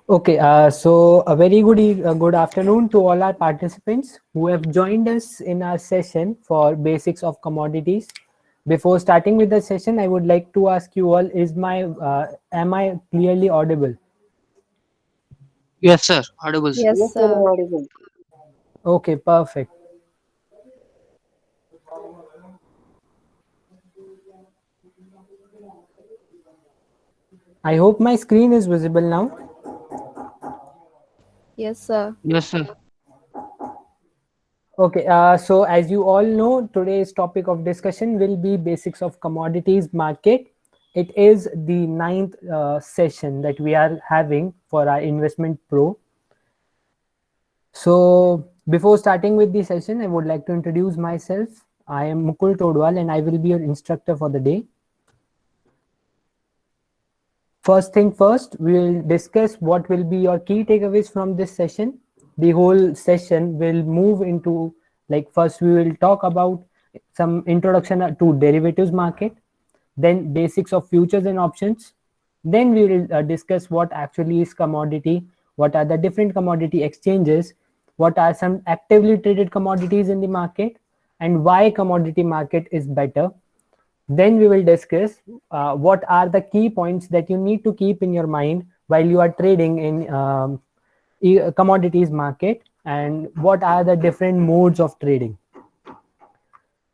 Okay, so a very good afternoon to all our participants who have joined us in our session for basics of commodities. Before starting with the session, I would like to ask you all: am I clearly audible? Yes, sir. Audible, sir. Yes, Yes, sir, sir. audible. Okay, perfect. I hope my screen is visible now. Yes, sir. Yes, sir. Okay, so as you all know, today's topic of discussion will be basics of commodities market. It is the ninth session that we are having for our Investment Pro. So before starting with the session, I would like to introduce myself. I am Mukul Todwal and I will be your instructor for the day. First thing first, we will discuss what will be your key takeaways from this session. The whole session will move into, like, first we will talk about some introduction to derivatives market, then basics of futures and options. Then we will discuss what actually is commodity, what are the different commodity exchanges, what are some actively traded commodities in the market, and why commodity market is better. Then we will discuss what are the key points that you need to keep in your mind while you are trading in commodities market, and what are the different modes of trading.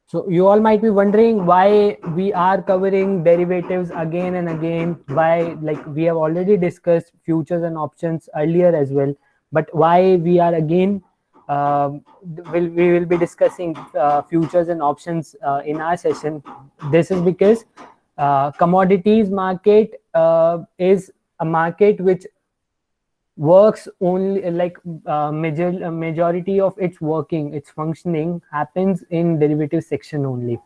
So you all might be wondering why we are covering derivatives again and again. Why, like, we have already discussed futures and options earlier as well, but why we are again we will be discussing futures and options in our session. This is because commodities market is a market which works only, like, majority of its working, its functioning happens in derivative section only.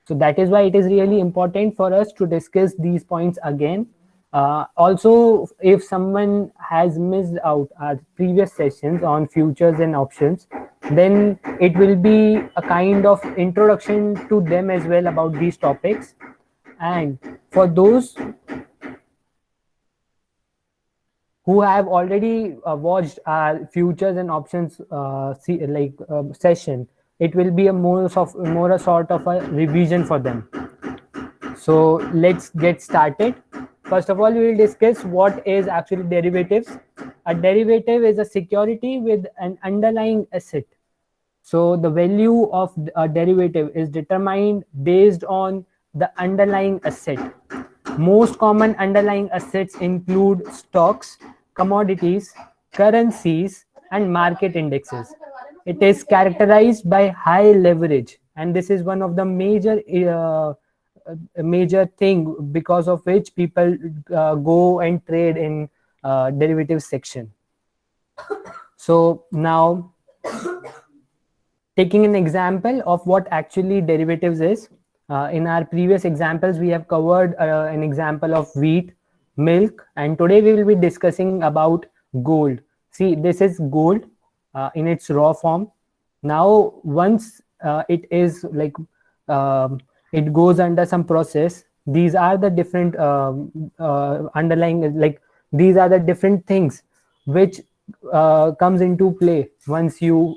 So that is why it is really important for us to discuss these points again. Also, if someone has missed out our previous sessions on futures and options, then it will be a kind of introduction to them as well about these topics. And for those who have already watched our futures and options session, it will be a more a sort of a revision for them. So let's get started. First of all, we will discuss what is actually derivatives. A derivative is a security with an underlying asset. So the value of a derivative is determined based on the underlying asset. Most common underlying assets include stocks, commodities, currencies, and market indexes. It is characterized by high leverage, and this is one of the major thing because of which people go and trade in derivatives section. So now, taking an example of what actually derivatives is. In our previous examples, we have covered an example of wheat, milk, and today we will be discussing about gold. See, this is gold in its raw form. Now, once it is like it goes under some process, these are the different underlying, like, these are the different things which comes into play once you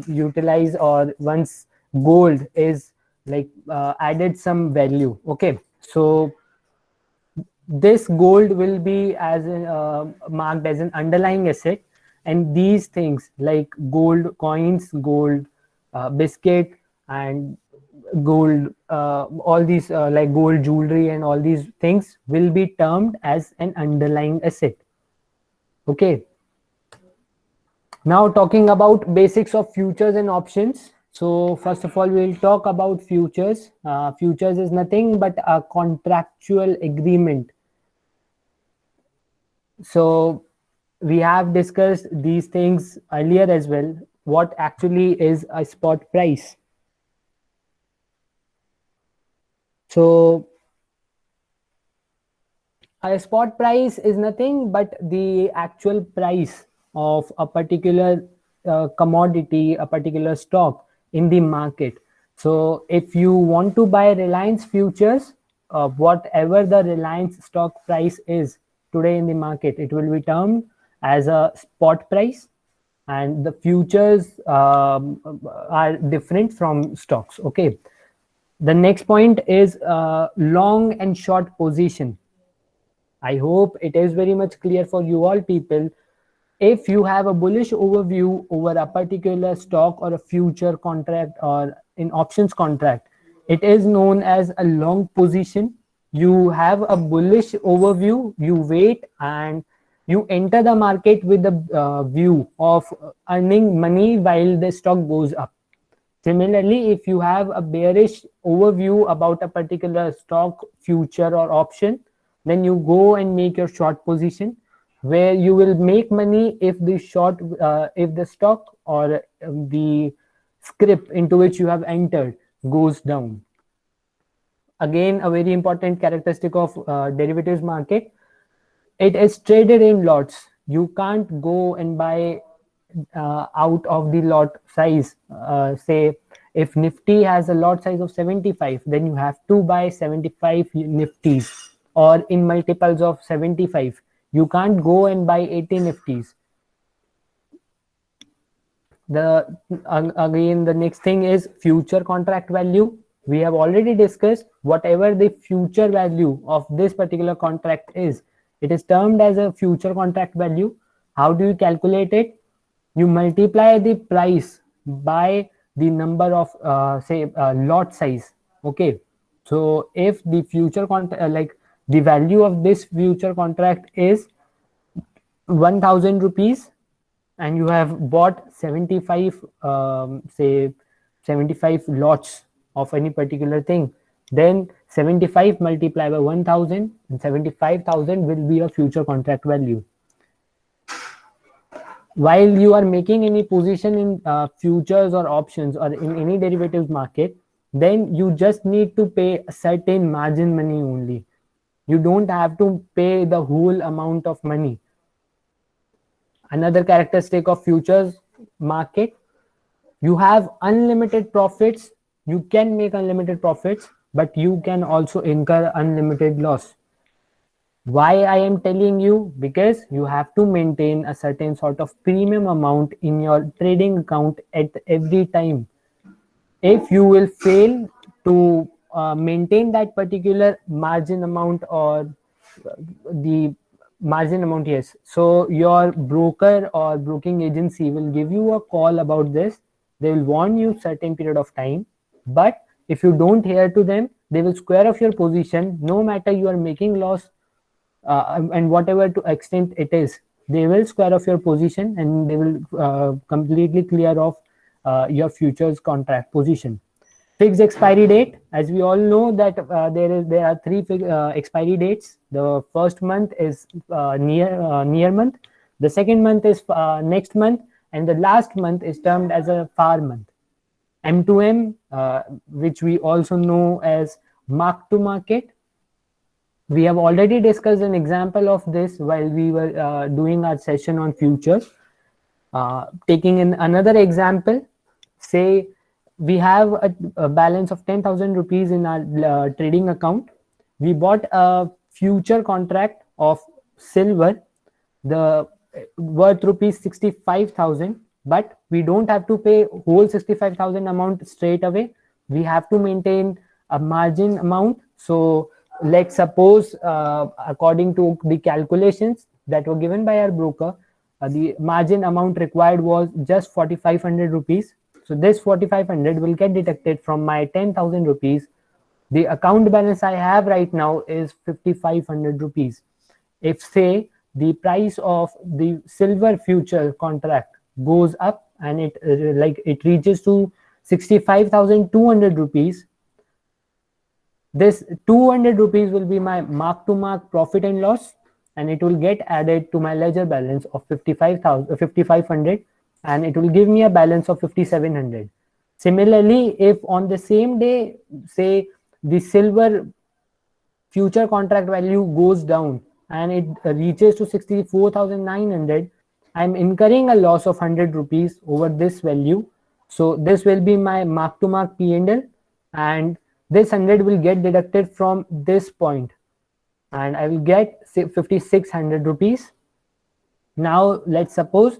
utilize, or once gold is like added some value. Okay, so this gold will be as marked as an underlying asset, and these things like gold coins, gold biscuit, and gold all these like gold jewelry and all these things will be termed as an underlying asset. Okay, now talking about basics of futures and options. So first of all, we'll talk about futures. Futures is nothing but a contractual agreement. So we have discussed these things earlier as well. What actually is a spot price? So a spot price is nothing but the actual price of a particular commodity, a particular stock in the market. So if you want to buy Reliance futures, whatever the Reliance stock price is, today in the market, it will be termed as a spot price, and the futures are different from stocks. Okay. The next point is long and short position. I hope it is very much clear for you all people. If you have a bullish overview over a particular stock or a future contract or in options contract, it is known as a long position. You have a bullish overview, you wait and you enter the market with the view of earning money while the stock goes up. Similarly, if you have a bearish overview about a particular stock, future, or option, then you go and make your short position, where you will make money if if the stock or the script into which you have entered goes down. Again, a very important characteristic of derivatives market, it is traded in lots. You can't go and buy out of the lot size. Say if Nifty has a lot size of 75, then you have to buy 75 Nifties, or in multiples of 75. You can't go and buy 80 Nifties. Again, the next thing is future contract value. We have already discussed whatever the future value of this particular contract is. It is termed as a future contract value. How do you calculate it? You multiply the price by the number of lot size. Okay. So if the future contract, like the value of this future contract is 1000 rupees, and you have bought 75 say 75 lots of any particular thing, then 75 multiplied by 1000, and 75,000 will be a future contract value. While you are making any position in futures or options or in any derivatives market, then you just need to pay a certain margin money only. You don't have to pay the whole amount of money. Another characteristic of futures market, you have unlimited profits. You can make unlimited profits, but you can also incur unlimited loss. Why I am telling you? Because you have to maintain a certain sort of premium amount in your trading account at every time. If you will fail to maintain that particular margin amount, or the margin amount, yes, so your broker or broking agency will give you a call about this. They will warn you certain period of time, but if you don't hear to them, they will square off your position. No matter you are making loss, and whatever to extent it is, they will square off your position and they will completely clear off your futures contract position. Fixed expiry date, as we all know that there are three expiry dates. The first month is near month, the second month is next month, and the last month is termed as a far month. M2M, which we also know as mark to market. We have already discussed an example of this while we were doing our session on futures. Taking in another example, say we have a balance of 10,000 rupees in our trading account. We bought a future contract of silver, the worth rupees 65,000, but we don't have to pay whole 65,000 amount straight away. We have to maintain a margin amount. So let's suppose, according to the calculations that were given by our broker, the margin amount required was just 4,500 rupees. So this 4,500 will get deducted from my 10,000 rupees. The account balance I have right now is 5,500 rupees. If say the price of the silver future contract goes up and it reaches to 65,200 rupees, this 200 rupees will be my mark to mark profit and loss, and it will get added to my ledger balance of 5,500, and it will give me a balance of 5,700. Similarly, if on the same day, say the silver future contract value goes down and it reaches to 64,900, I'm incurring a loss of 100 rupees over this value. So this will be my mark to mark P&L, and this 100 will get deducted from this point. and I will get 5600 rupees. Now let's suppose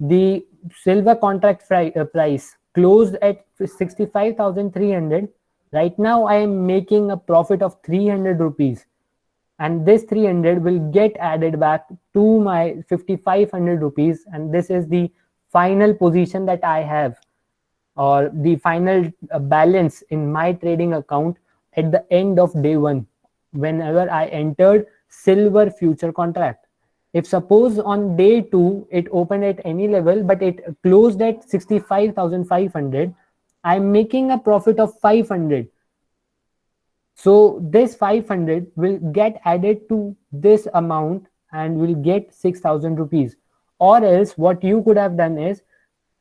the silver contract price closed at 65,300. Right now I am making a profit of 300 rupees, and this 300 will get added back to my 5500 rupees, and this is the final position that I have, or the final balance in my trading account at the end of day one, whenever I entered silver future contract. If suppose on day two it opened at any level but it closed at 65,500, I'm making a profit of 500. So this 500 will get added to this amount and will get 6,000 rupees. Or else what you could have done is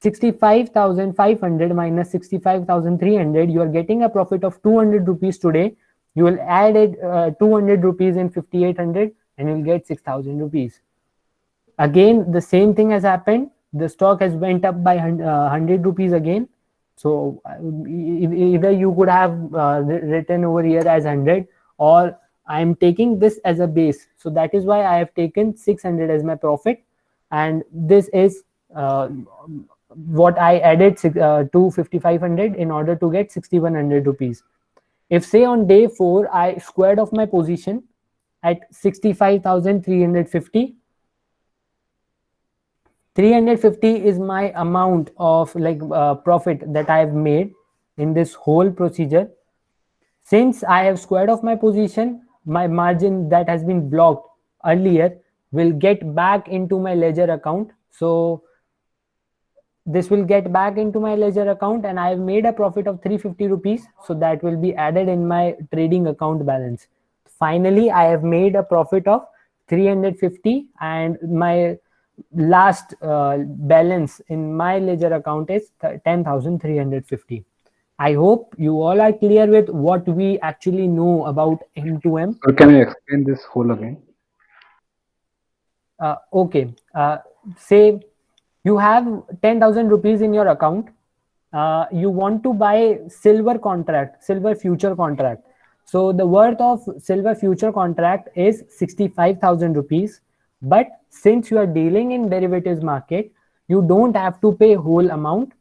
65,500 minus 65,300, you are getting a profit of 200 rupees today. You will add it 200 rupees in 5,800 and you'll get 6,000 rupees. Again, the same thing has happened. The stock has went up by 100 rupees again. So either you could have written over here as 100, or I'm taking this as a base. So that is why I have taken 600 as my profit, and this is what I added to 5,500 in order to get 6,100 rupees. If say on day 4 I squared off my position at 65,350, 350 is my amount of profit that I have made in this whole procedure. Since I have squared off my position, my margin that has been blocked earlier will get back into my ledger account. So this will get back into my ledger account, and I have made a profit of 350 rupees. So that will be added in my trading account balance. Finally, I have made a profit of 350, and my last balance in my ledger account is 10,350. I hope you all are clear with what we actually know about M2M. Sir, can I explain this whole again? Okay, say you have 10,000 rupees in your account. You want to buy silver future contract. So the worth of silver future contract is 65,000 rupees. But since you are dealing in derivatives market, you don't have to pay whole amount.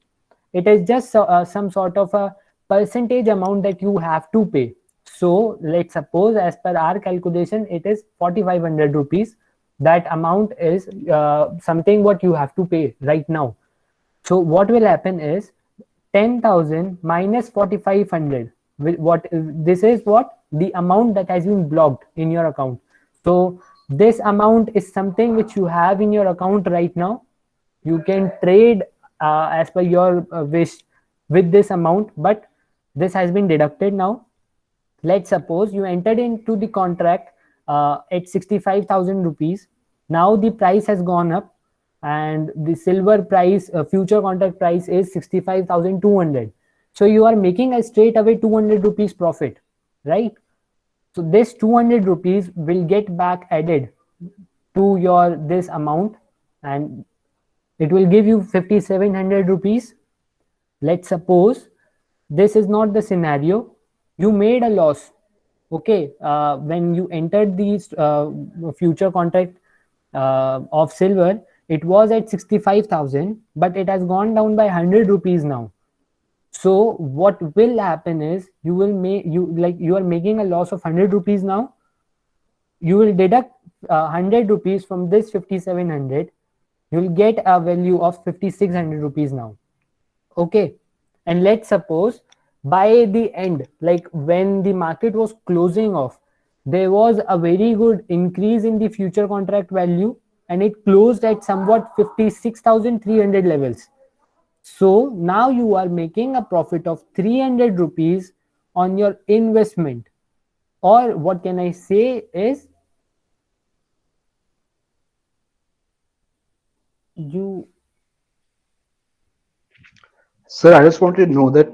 It is just some sort of a percentage amount that you have to pay. So let's suppose as per our calculation, it is 4,500 rupees. That amount is something what you have to pay right now. So what will happen is 10,000 minus 4,500. What this is what the amount that has been blocked in your account. So this amount is something which you have in your account right now. You can trade as per your wish with this amount, but this has been deducted now. Let's suppose you entered into the contract at 65,000 rupees. Now the price has gone up, and the silver price future contract price is 65,200. So you are making a straight away 200 rupees profit, right? So this 200 rupees will get back added to your this amount, and it will give you 5,700 rupees. Let's suppose this is not the scenario. You made a loss. Okay, when you entered these future contract of silver, it was at 65,000, but it has gone down by 100 rupees now. So what will happen is you are making a loss of 100 rupees now. You will deduct 100 rupees from this 5,700. You will get a value of 5,600 rupees now. Okay, and let's suppose by the end, like when the market was closing off, there was a very good increase in the future contract value, and it closed at somewhat 56,300 levels. So now you are making a profit of 300 rupees on your investment. Or what can I say is, you Sir, I just wanted to know that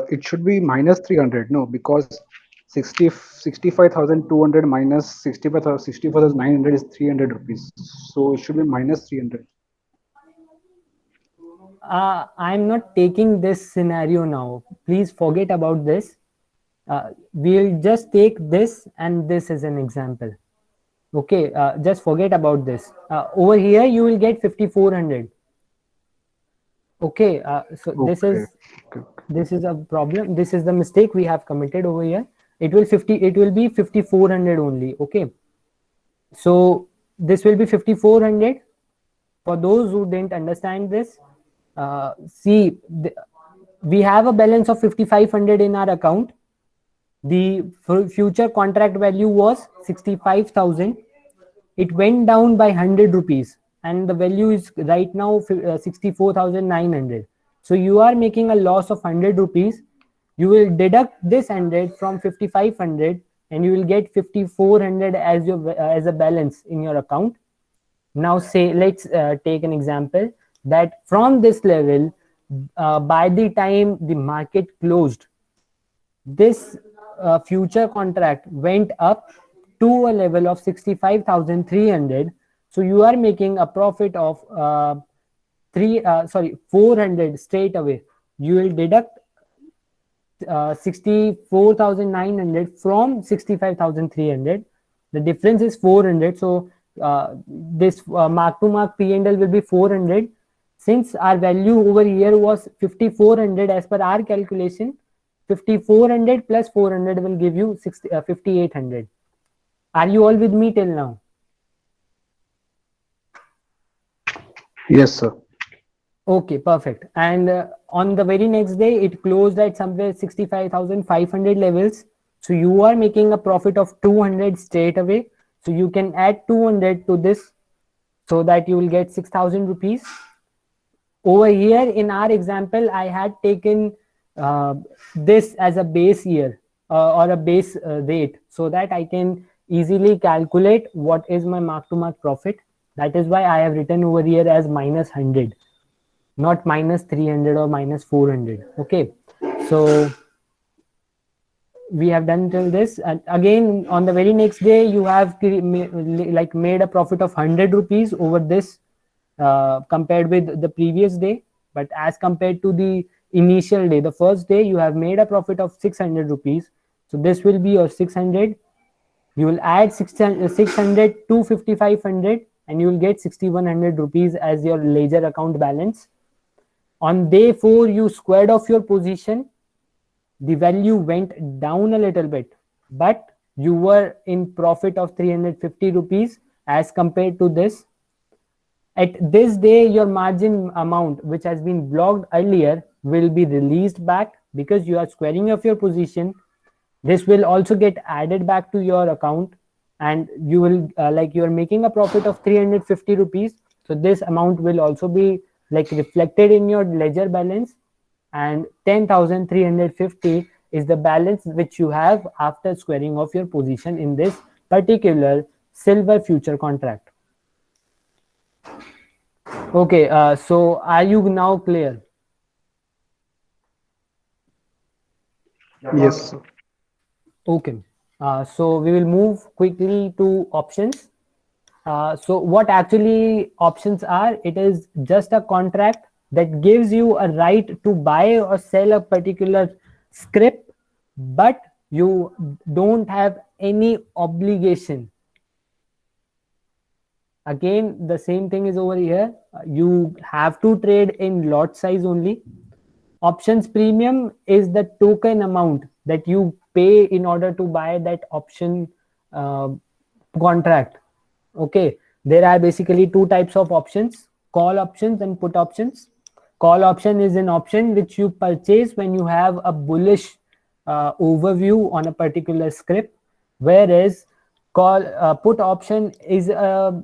it should be minus 300, no, because 65,200 minus 65,900 is 300 rupees. So it should be minus 300. I'm not taking this scenario now. Please forget about this. we'll just take this and this as an example. Okay, just forget about this. Over here, you will get 5400. Okay, so this Okay. is a problem. This is the mistake we have committed over here. It will be 5400 only. Okay, so this will be 5400. For those who didn't understand this, see, we have a balance of 5500 in our account. The future contract value was 65,000. It went down by 100 rupees, and the value is right now 64,900. So you are making a loss of 100 rupees. You will deduct this 100 from 5500, and you will get 5400 as a balance in your account. Now say, let's take an example that from this level, by the time the market closed, this future contract went up to a level of 65,300. So you are making a profit of 400 straight away. You will deduct 64,900 from 65,300. The difference is 400. So this mark to mark P&L will be 400. Since our value over here was 5400 as per our calculation, 5400 plus 400 will give you 5800. Are you all with me till now? Yes, sir. Okay, perfect. And on the very next day, it closed at somewhere 65,500 levels. So you are making a profit of 200 straight away. So you can add 200 to this so that you will get 6,000 rupees. Over here in our example, I had taken this as a base year or a base rate so that I can easily calculate what is my mark to mark profit. That is why I have written over here as minus 100, not minus 300 or minus 400. Okay, so we have done till this, and again on the very next day you have made a profit of 100 rupees over this compared with the previous day. But as compared to the initial day, the first day, you have made a profit of 600 rupees. So this will be your 600. You will add 600 to 5500 and you will get 6100 rupees as your ledger account balance. On day 4, you squared off your position. The value went down a little bit, but you were in profit of 350 rupees as compared to this. At this day, your margin amount, which has been blocked earlier, will be released back because you are squaring off your position. This will also get added back to your account, and you will you are making a profit of 350 rupees. So this amount will also be reflected in your ledger balance, and 10,350 is the balance which you have after squaring off your position in this particular silver future contract. Okay, so are you now clear? Yes, sir. Okay, so we will move quickly to options. So what actually options are? It is just a contract that gives you a right to buy or sell a particular script, but you don't have any obligation. Again, the same thing is over here. You have to trade in lot size only. Options premium is the token amount that you pay in order to buy that option contract. Okay, there are basically two types of options: call options and put options. Call option is an option which you purchase when you have a bullish overview on a particular script, whereas put option is a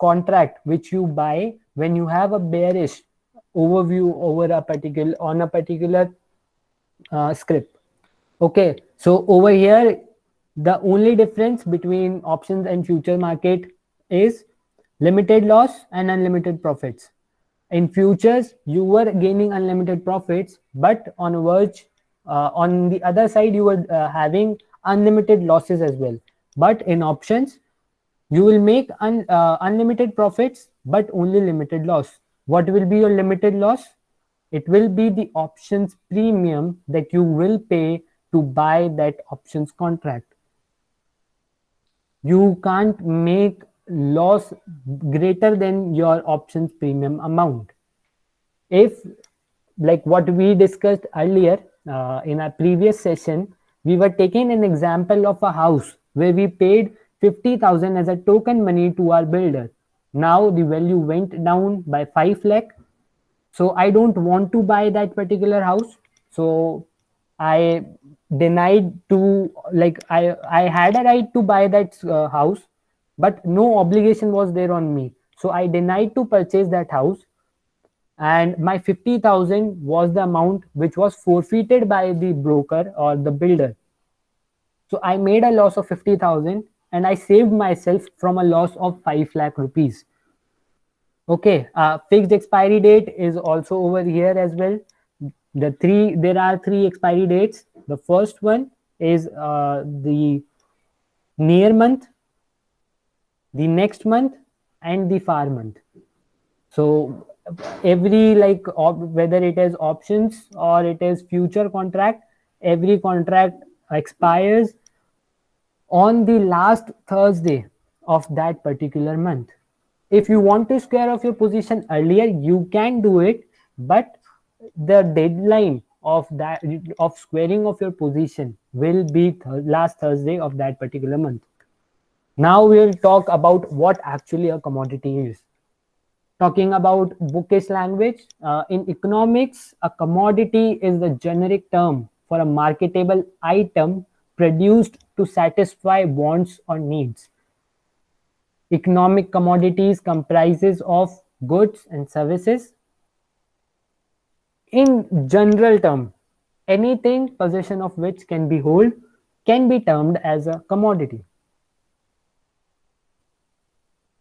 contract which you buy when you have a bearish overview over a particular script. Okay, so over here the only difference between options and future market is limited loss and unlimited profits. In futures, you were gaining unlimited profits, but on on the other side, you were having unlimited losses as well. But in options, you will make unlimited profits, but only limited loss. What will be your limited loss? It will be the options premium that you will pay to buy that options contract. You can't make loss greater than your options premium amount. If, like what we discussed earlier in our previous session, we were taking an example of a house where we paid 50,000 as a token money to our builder. Now the value went down by 5 lakh. So I don't want to buy that particular house. So I denied to, like, I had a right to buy that house, but no obligation was there on me. So I denied to purchase that house, and my 50,000 was the amount which was forfeited by the broker or the builder. So I made a loss of 50,000 and I saved myself from a loss of 5 lakh rupees. Okay, fixed expiry date is also over here as well. There are three expiry dates. The first one is the near month, the next month, and the far month. So every, like, whether it is options or it is future contract, every contract expires on the last Thursday of that particular month. If you want to square off your position earlier, you can do it, but the deadline of squaring of your position will be last Thursday of that particular month. Now we will talk about what actually a commodity is. Talking about bookish language, in economics, a commodity is the generic term for a marketable item produced to satisfy wants or needs. Economic commodities comprises of goods and services. In general term, anything possession of which can be hold can be termed as a commodity.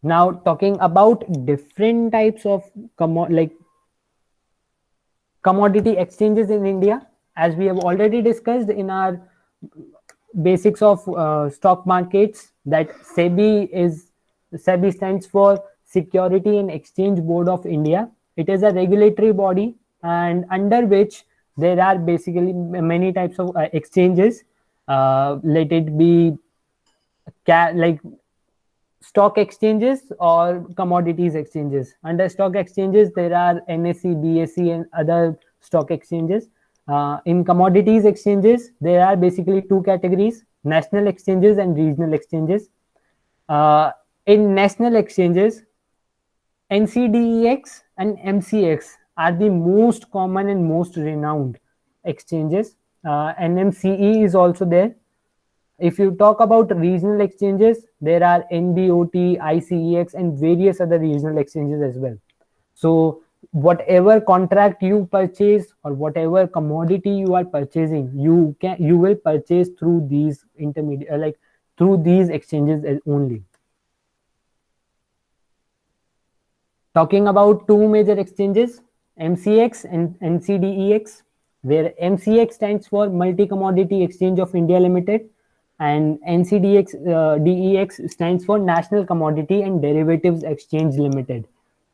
Now talking about different types of commodity exchanges in India, as we have already discussed in our basics of stock markets, that SEBI stands for Security and Exchange Board of India. It is a regulatory body, and under which there are basically many types of exchanges. Let it be like stock exchanges or commodities exchanges. Under stock exchanges, there are NSE, BSE, and other stock exchanges. In commodities exchanges, there are basically two categories: national exchanges and regional exchanges. In national exchanges, NCDEX and MCX are the most common and most renowned exchanges. NMCE is also there. If you talk about regional exchanges, there are NBOT, ICEX, and various other regional exchanges as well. So whatever contract you purchase or whatever commodity you are purchasing, you will purchase through these through these exchanges only. Talking about two major exchanges, MCX and NCDEX, where MCX stands for Multi Commodity Exchange of India Limited, and DEX stands for National Commodity and Derivatives Exchange Limited.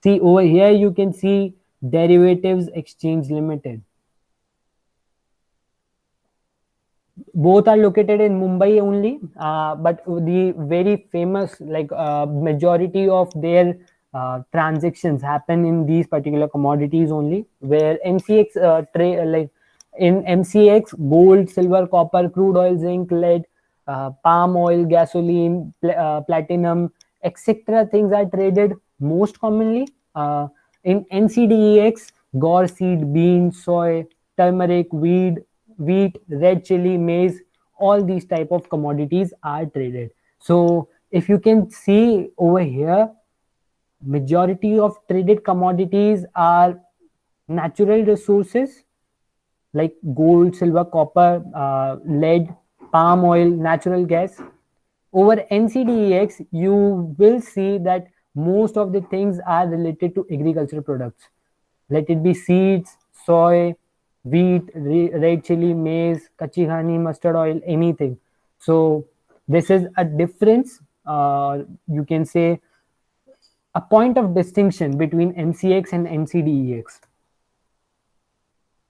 See over here, you can see Derivatives Exchange Limited. Both are located in Mumbai only, but the very famous, majority of their transactions happen in these particular commodities only, where MCX in MCX, gold, silver, copper, crude oil, zinc, lead, palm oil, gasoline, platinum, etc. things are traded most commonly. In NCDEX, gore seed, bean, soy, turmeric, wheat, red chili, maize, all these type of commodities are traded. So if you can see over here, majority of traded commodities are natural resources like gold, silver, copper, lead, palm oil, natural gas. Over NCDEX, you will see that most of the things are related to agricultural products. Let it be seeds, soy, wheat, red chili, maize, kachi ghani, mustard oil, anything. So this is a difference, you can say a point of distinction between MCX and NCDEX.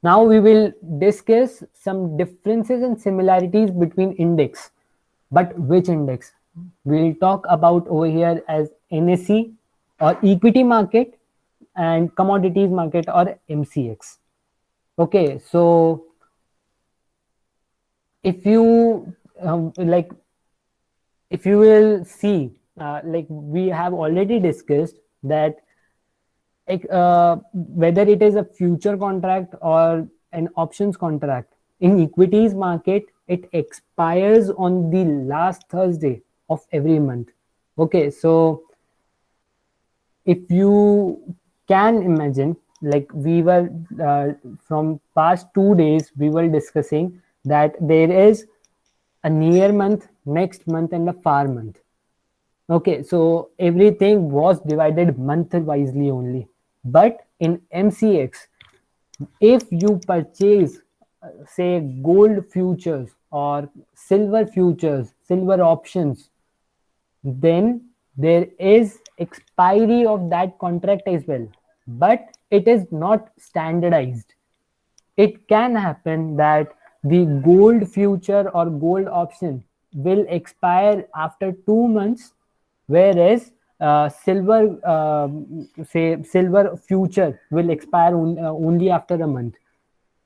Now we will discuss some differences and similarities between index. But which index? We'll talk about over here as NSE or equity market and commodities market or MCX. Okay, so if you like, if you will see, like we have already discussed that whether it is a future contract or an options contract in equities market, it expires on the last Thursday of every month. Okay, so if you can imagine, like we were from past 2 days we were discussing that there is a near month, next month, and a far month. Okay, so everything was divided month wisely only. But in MCX, if you purchase, say, gold futures or silver futures, silver options, then there is expiry of that contract as well. But it is not standardized. It can happen that the gold future or gold option will expire after 2 months, whereas silver, say silver future will expire only after a month.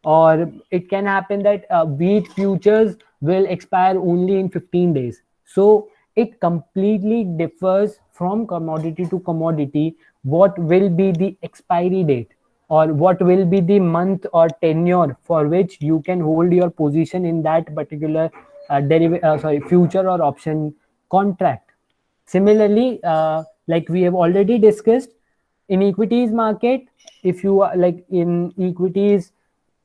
Or it can happen that wheat futures will expire only in 15 days. So it completely differs from commodity to commodity what will be the expiry date or what will be the month or tenure for which you can hold your position in that particular future or option contract. Similarly, like we have already discussed, in equities market, if you are like in equities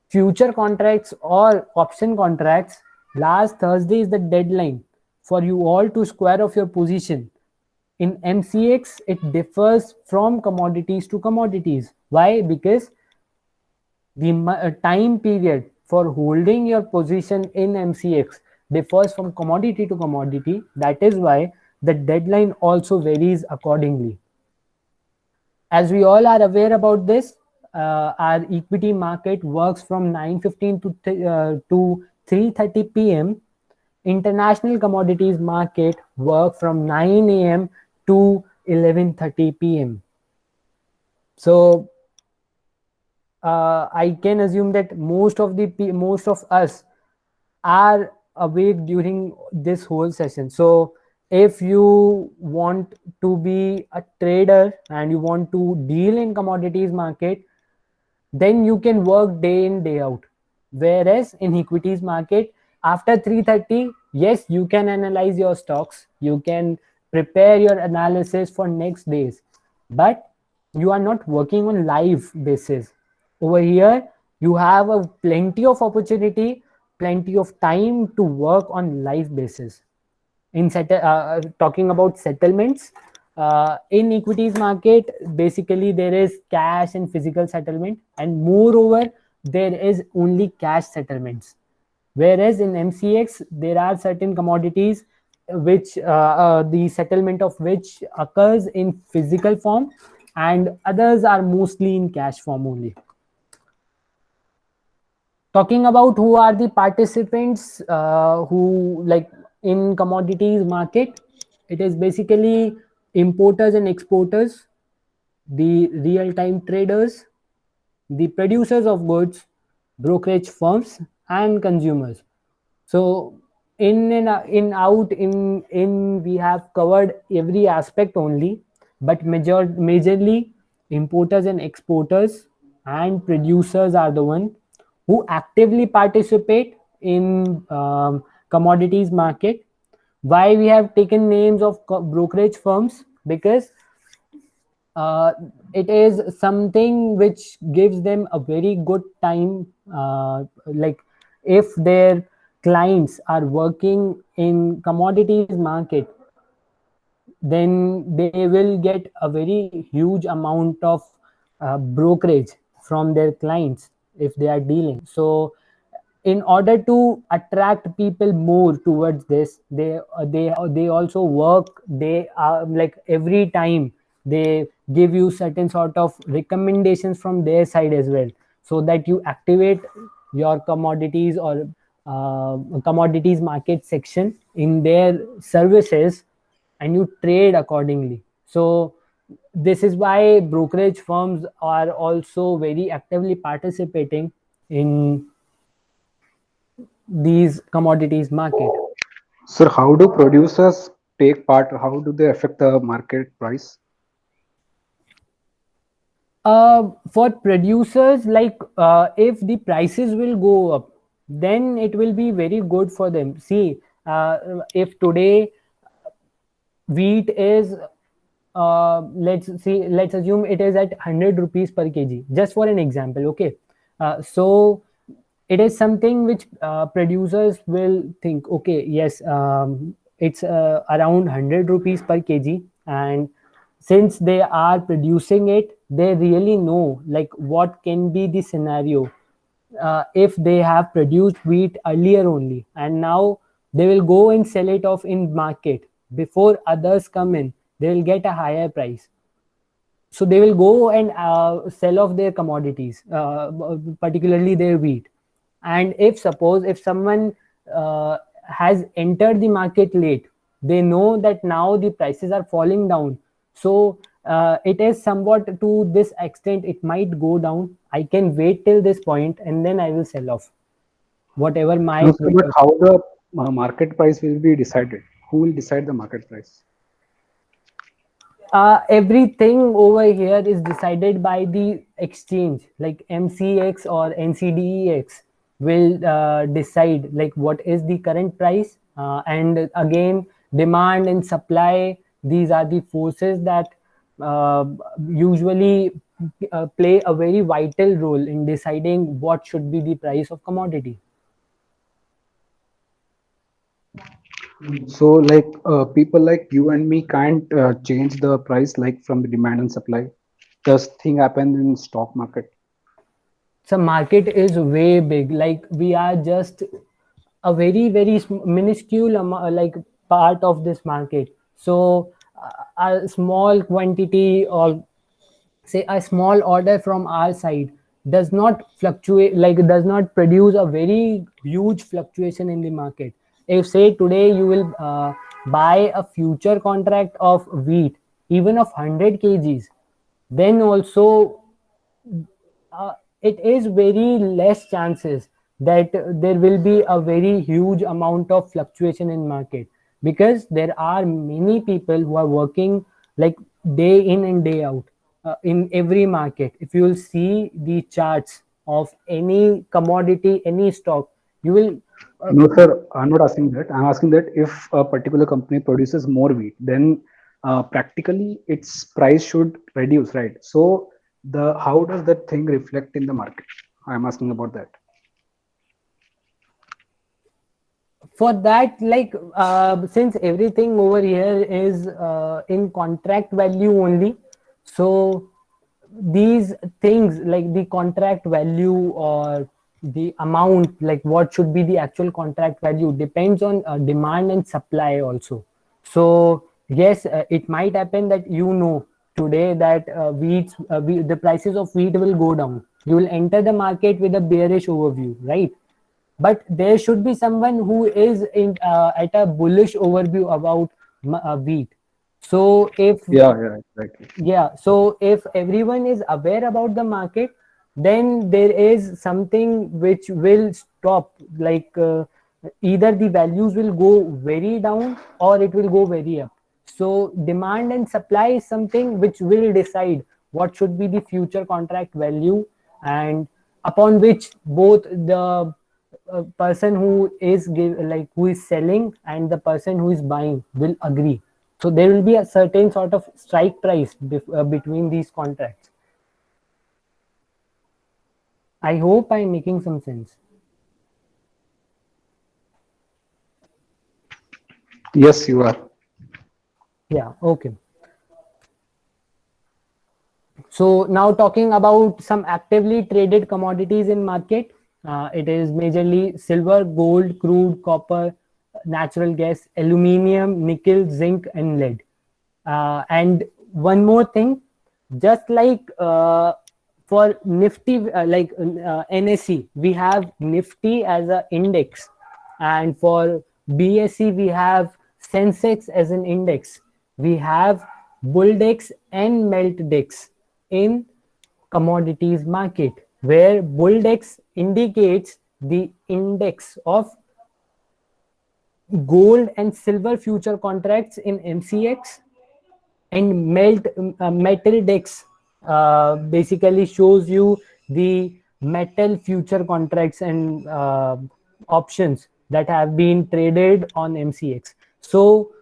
future contracts or option contracts, last Thursday is the deadline for you all to square off your position. In MCX, it differs from commodities to commodities. Why? Because the time period for holding your position in MCX differs from commodity to commodity. That is why the deadline also varies accordingly. As we all are aware about this, our equity market works from 9:15 to 3:30 p.m. International commodities market work from 9 a.m. to 11:30 p.m. So I can assume that most of us are awake during this whole session. So if you want to be a trader and you want to deal in commodities market, then you can work day in day out. Whereas in equities market, after 3:30, yes, you can analyze your stocks, you can prepare your analysis for next days, but you are not working on live basis. Over here you have a plenty of opportunity, plenty of time to work on live basis. In talking about settlements, in equities market, basically there is cash and physical settlement, and moreover there is only cash settlements. Whereas in MCX there are certain commodities which the settlement of which occurs in physical form, and others are mostly in cash form only. Talking about who are the participants who like in commodities market, it is basically importers and exporters, the real-time traders, the producers of goods, brokerage firms, and consumers. So in out in we have covered every aspect only, but majorly importers and exporters and producers are the one who actively participate in commodities market. Why we have taken names of brokerage firms? Because it is something which gives them a very good time, like if their clients are working in commodities market, then they will get a very huge amount of brokerage from their clients if they are dealing. So in order to attract people more towards this, they also work, they are like every time they give you certain sort of recommendations from their side as well, so that you activate your commodities or commodities market section in their services and you trade accordingly. So this is why brokerage firms are also very actively participating in these commodities market. Sir, how do producers take part? How do they affect the market price? For producers, like if the prices will go up, then it will be very good for them. See, if today wheat is let's assume it is at 100 rupees per kg, just for an example, okay. So it is something which producers will think, okay, yes, it's around 100 rupees per kg, and since they are producing it, they really know like what can be the scenario if they have produced wheat earlier only, and now they will go and sell it off in market before others come in, they will get a higher price. So they will go and sell off their commodities, particularly their wheat. And if suppose if someone has entered the market late, they know that now the prices are falling down. So it is somewhat to this extent, it might go down, I can wait till this point and then I will sell off whatever my No, sir, but how the market price will be decided? Who will decide the market price? everything over here is decided by the exchange, like MCX or NCDEX will decide like what is the current price, and again demand and supply, these are the forces that uh, usually play a very vital role in deciding what should be the price of commodity. So, like people like you and me can't change the price like from the demand and supply. Does thing happen in stock market? So market is way big, like we are just a very minuscule like part of this market. So a small quantity or say a small order from our side does not fluctuate, like does not produce a very huge fluctuation in the market. If say today you will buy a future contract of wheat even of 100 kgs, then also it is very less chances that there will be a very huge amount of fluctuation in market, because there are many people who are working like day in and day out in every market. If you will see the charts of any commodity, any stock, you will No, sir, I'm not asking that. I'm asking that if a particular company produces more wheat, then practically its price should reduce, right? So the how does that thing reflect in the market? I'm asking about that. for that, like since everything over here is in contract value only, so these things like the contract value or the amount, like what should be the actual contract value, depends on demand and supply also. So yes, it might happen that today that the prices of wheat will go down, you will enter the market with a bearish overview, right? But there should be someone who is in at a bullish overview about wheat. So if Yeah, yeah, exactly. yeah, so if everyone is aware about the market, then there is something which will stop, like either the values will go very down or it will go very up. So demand and supply is something which will decide what should be the future contract value, and upon which both the person who is like who is selling and the person who is buying will agree. So there will be a certain sort of strike price between these contracts. I hope I'm making some sense. Yes, you are. Yeah, okay. So now talking about some actively traded commodities in market, it is majorly silver, gold, crude, copper, natural gas, aluminium, nickel, zinc, and lead. And one more thing, just like for Nifty, NSE, we have Nifty as an index, and for BSE we have Sensex as an index. We have Bulldex and Meltdex in commodities market, where Bulldex indicates the index of gold and silver future contracts in MCX, and metal dex basically shows you the metal future contracts and options that have been traded on MCX. So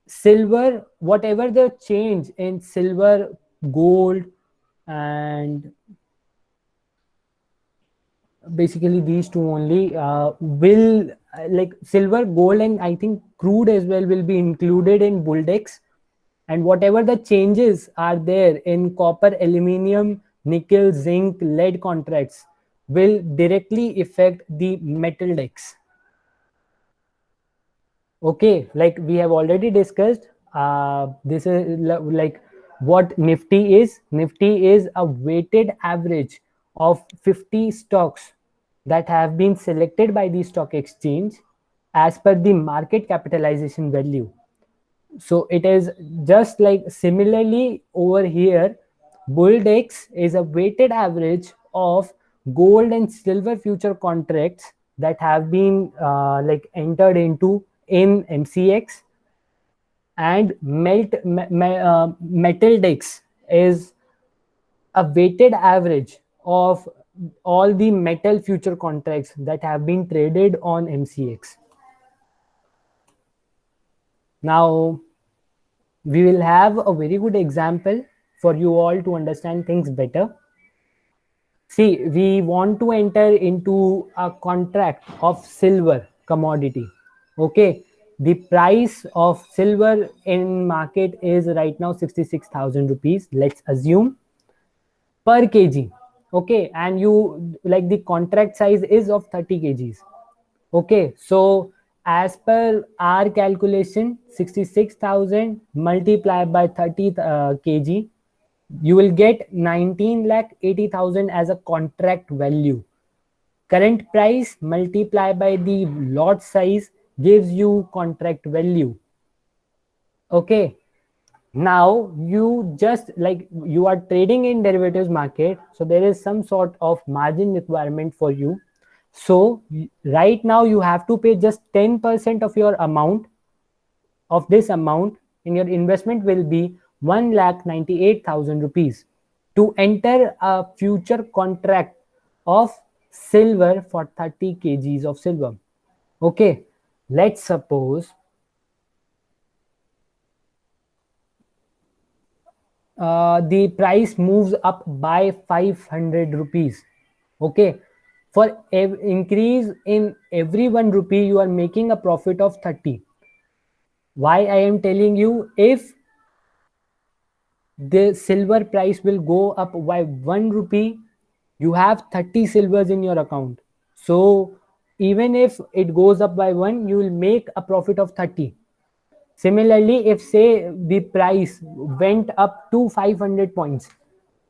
silver, whatever the change in silver, gold, and basically these two only will like silver, gold, and I think crude as well will be included in Bulldex. And whatever the changes are there in copper, aluminum, nickel, zinc, lead contracts will directly affect the metal dex. Okay, like we have already discussed, this is like what Nifty is. Nifty is a weighted average of 50 stocks that have been selected by the stock exchange as per the market capitalization value. So it is just like similarly over here, Bulldex is a weighted average of gold and silver future contracts that have been like entered into in MCX, and Metal Dex is a weighted average of all the metal future contracts that have been traded on MCX. Now, we will have a very good example for you all to understand things better. See, we want to enter into a contract of silver commodity. Okay, the price of silver in market is right now 66,000 rupees. Let's assume per kg. Okay, and you like the contract size is of 30 kgs. Okay, so as per our calculation, 66,000 multiplied by 30 kg, you will get 19,80,000 as a contract value. Current price multiplied by the lot size gives you contract value. Okay, now you just like you are trading in derivatives market, so there is some sort of margin requirement for you. So right now you have to pay just 10% of your amount. Of this amount, and your investment will be 1,98,000 rupees to enter a future contract of silver for 30 kgs of silver. Okay, let's suppose the price moves up by 500 rupees. Okay, for increase in every 1 rupee, you are making a profit of 30. Why I am telling you, if the silver price will go up by 1 rupee, you have 30 silvers in your account. So even if it goes up by 1, you will make a profit of 30. Similarly, if say the price went up to 500 points,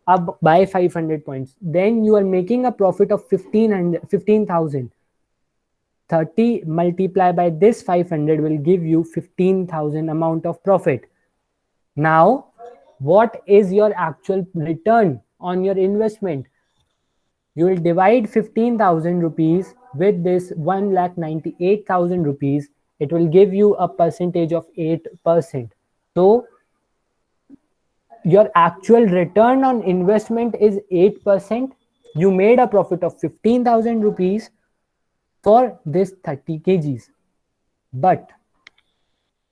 up by 500 points, then you are making a profit of 15,000. 30 multiplied by this 500 will give you 15,000 amount of profit. Now, what is your actual return on your investment? You will divide 15,000 rupees with this 1,98,000 rupees. It will give you a percentage of 8%. So your actual return on investment is 8%. You made a profit of 15,000 rupees for this 30 kgs. But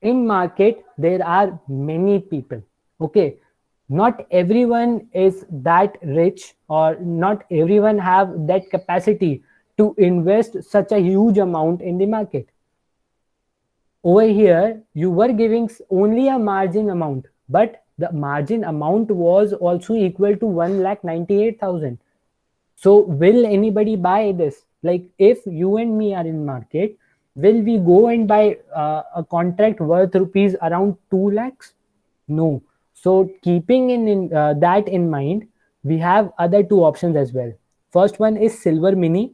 in market, there are many people. Okay, not everyone is that rich, or not everyone have that capacity to invest such a huge amount in the market. Over here, you were giving only a margin amount, but the margin amount was also equal to 1,98,000. So will anybody buy this? Like if you and me are in market, will we go and buy a contract worth rupees around 2 lakhs? No. So keeping in that in mind, we have other two options as well. First one is silver mini.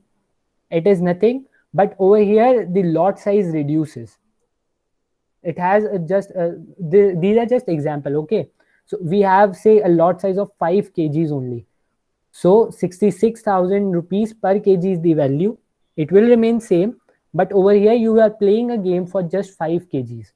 It is nothing, but over here the lot size reduces. It has these are just example. Okay, so we have say a lot size of 5 kgs only. So 66,000 rupees per kg is the value. It will remain same, but over here you are playing a game for just 5 kgs.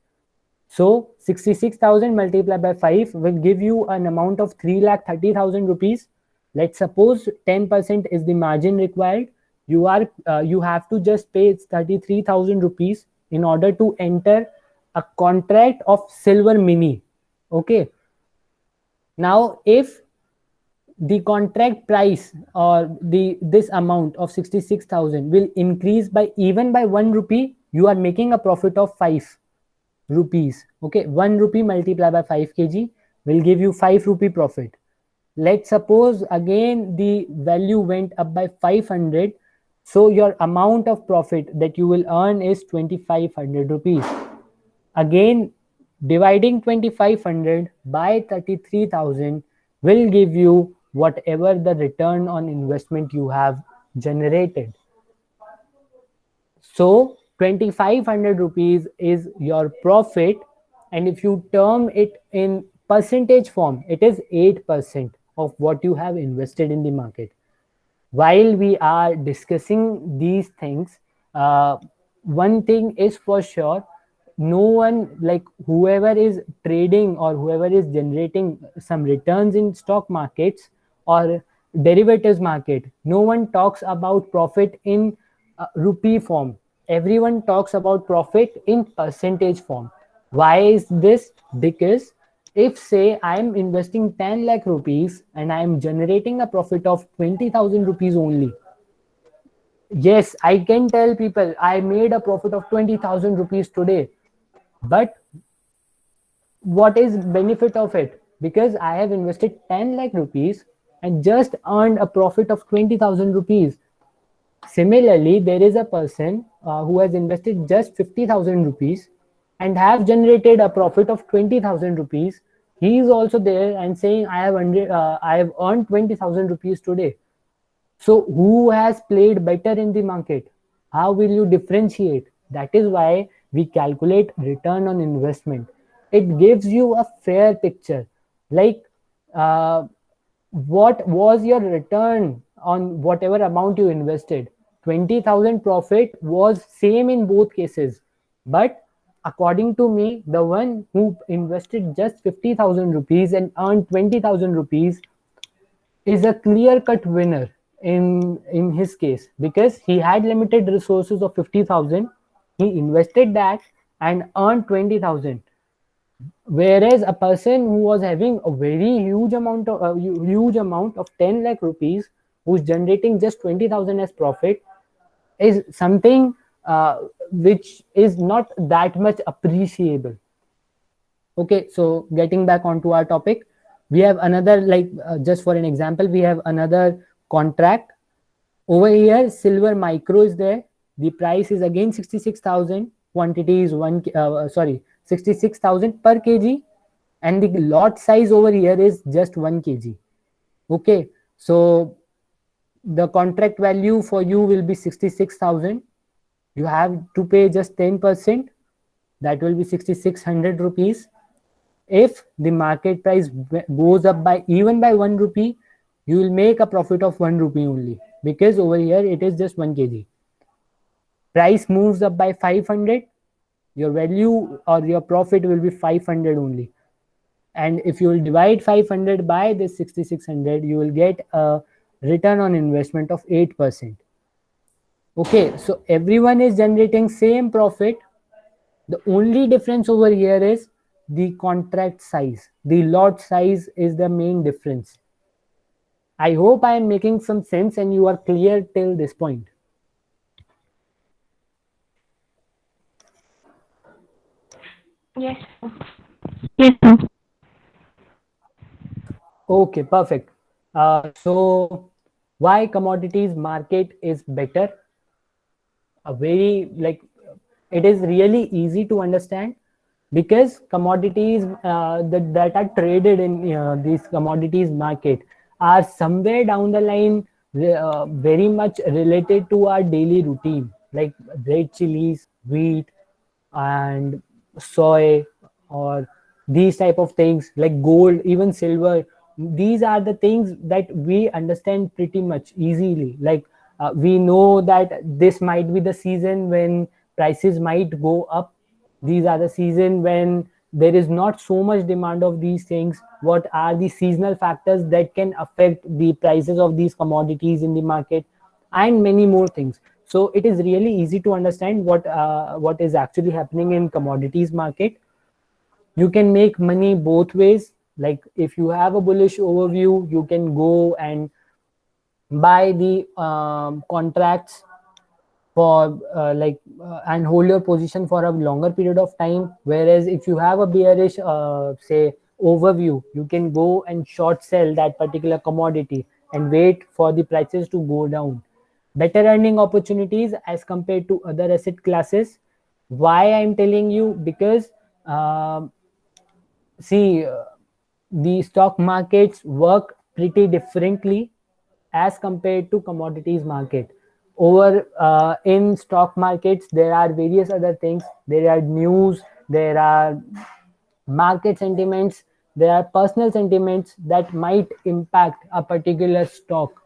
So 66,000 multiplied by 5 will give you an amount of 3,30,000 rupees. Let's suppose 10% is the margin required. You have to just pay 33,000 rupees in order to enter a contract of silver mini. Okay. Now, if the contract price or this amount of 66,000 will increase by even by 1 rupee, you are making a profit of 5 rupees. Okay, 1 rupee multiplied by 5 kg will give you 5 rupee profit. Let's suppose again the value went up by 500, so your amount of profit that you will earn is 2,500 rupees. Again, dividing 2,500 by 33,000 will give you whatever the return on investment you have generated. So 2,500 rupees is your profit, and if you term it in percentage form, it is 8% of what you have invested in the market. While we are discussing these things, one thing is for sure, no one, like whoever is trading or whoever is generating some returns in stock markets or derivatives market, no one talks about profit in rupee form. Everyone talks about profit in percentage form. Why is this? Because if say I am investing 10 lakh rupees and I am generating a profit of 20,000 rupees only, yes, I can tell people I made a profit of 20,000 rupees today, but what is benefit of it? Because I have invested 10 lakh rupees and just earned a profit of 20,000 rupees. Similarly, there is a person who has invested just 50,000 rupees and have generated a profit of 20,000 rupees. He is also there and saying, I have earned 20,000 rupees today. So who has played better in the market? How will you differentiate? That is why we calculate return on investment. It gives you a fair picture. Like, what was your return on whatever amount you invested? 20,000 profit was same in both cases. But according to me, the one who invested just 50,000 rupees and earned 20,000 rupees is a clear cut winner in his case, because he had limited resources of 50,000, he invested that and earned 20,000, whereas a person who was having a very huge amount of 10 lakh rupees, who's generating just 20,000 as profit, is something which is not that much appreciable. Okay, so getting back onto our topic, we have another, like just for an example, we have another contract over here. Silver micro is there. The price is again 66,000. Quantity is 66,000 per kg, and the lot size over here is just 1 kg. Okay, so the contract value for you will be 66,000. You have to pay just 10%. That will be 6,600 rupees. If the market price goes up by even by 1 rupee, you will make a profit of 1 rupee only, because over here it is just 1 kg. Price moves up by 500, your value or your profit will be 500 only. And if you will divide 500 by this 6,600, you will get a return on investment of 8%. Okay, so everyone is generating same profit. The only difference over here is the contract size. The lot size is the main difference. I hope I am making some sense and you are clear till this point. Yes. Yes, sir. Okay, perfect. So why commodities market is better? A very, like, it is really easy to understand, because commodities that are traded in these commodities market are somewhere down the line very much related to our daily routine, like red chilies, wheat, and soy, or these type of things, like gold, even silver. These are the things that we understand pretty much easily. Like we know that this might be the season when prices might go up. These are the season when there is not so much demand of these things. What are the seasonal factors that can affect the prices of these commodities in the market, and many more things. So it is really easy to understand what is actually happening in commodities market. You can make money both ways. Like if you have a bullish overview, you can go and buy the contracts for and hold your position for a longer period of time. Whereas if you have a bearish say overview, you can go and short sell that particular commodity and wait for the prices to go down. Better earning opportunities as compared to other asset classes. Why I'm telling you? Because see, the stock markets work pretty differently as compared to commodities market. Over in stock markets, there are various other things. There are news, there are market sentiments, there are personal sentiments that might impact a particular stock.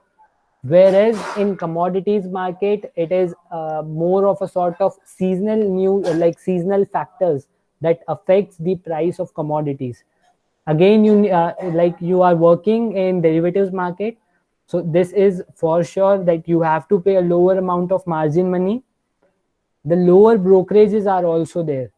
Whereas in commodities market, it is more of a sort of seasonal new, like seasonal factors that affects the price of commodities. Again, you like you are working in derivatives market, so this is for sure that you have to pay a lower amount of margin money. The lower brokerages are also there.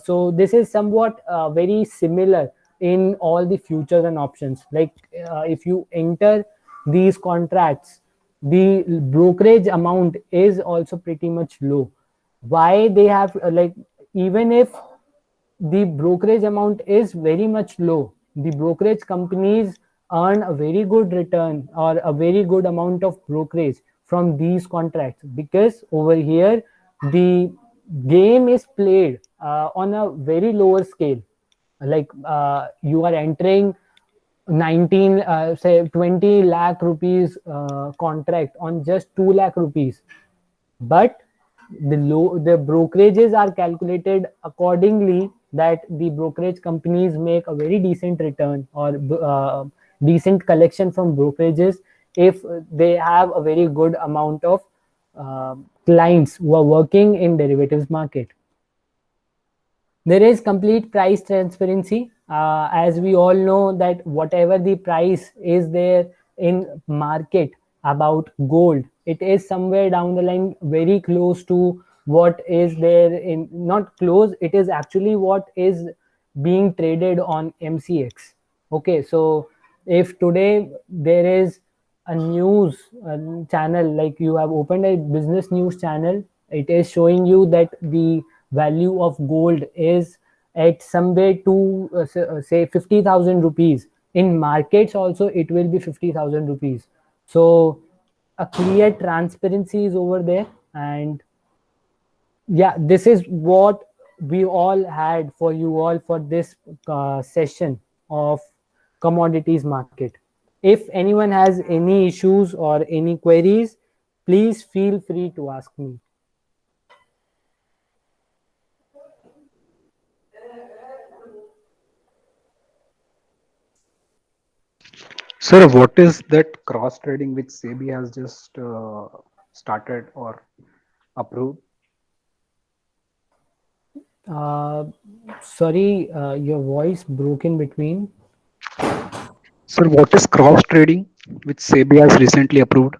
So this is somewhat very similar in all the futures and options. Like if you enter these contracts, the brokerage amount is also pretty much low. Why they have like, even if the brokerage amount is very much low, the brokerage companies earn a very good return or a very good amount of brokerage from these contracts, because over here the game is played on a very lower scale. Like you are entering 19 say 20 lakh rupees contract on just 2 lakh rupees, but the brokerages are calculated accordingly, that the brokerage companies make a very decent return or decent collection from brokerages if they have a very good amount of clients who are working in derivatives market. There is complete price transparency, as we all know that whatever the price is there in market about gold, it is somewhere down the line very close to what is there in, not close, it is actually what is being traded on MCX. Okay, so if today there is a news channel, like you have opened a business news channel, it is showing you that the value of gold is at somewhere to say 50,000 rupees. In markets also it will be 50,000 rupees. So a clear transparency is over there. And yeah, this is what we all had for you all for this session of commodities market. If anyone has any issues or any queries, please feel free to ask me. Sir, what is that cross trading which SEBI has just started or approved? uh, Sorry, your voice broke in between. Sir, what is cross trading which SEBI has recently approved?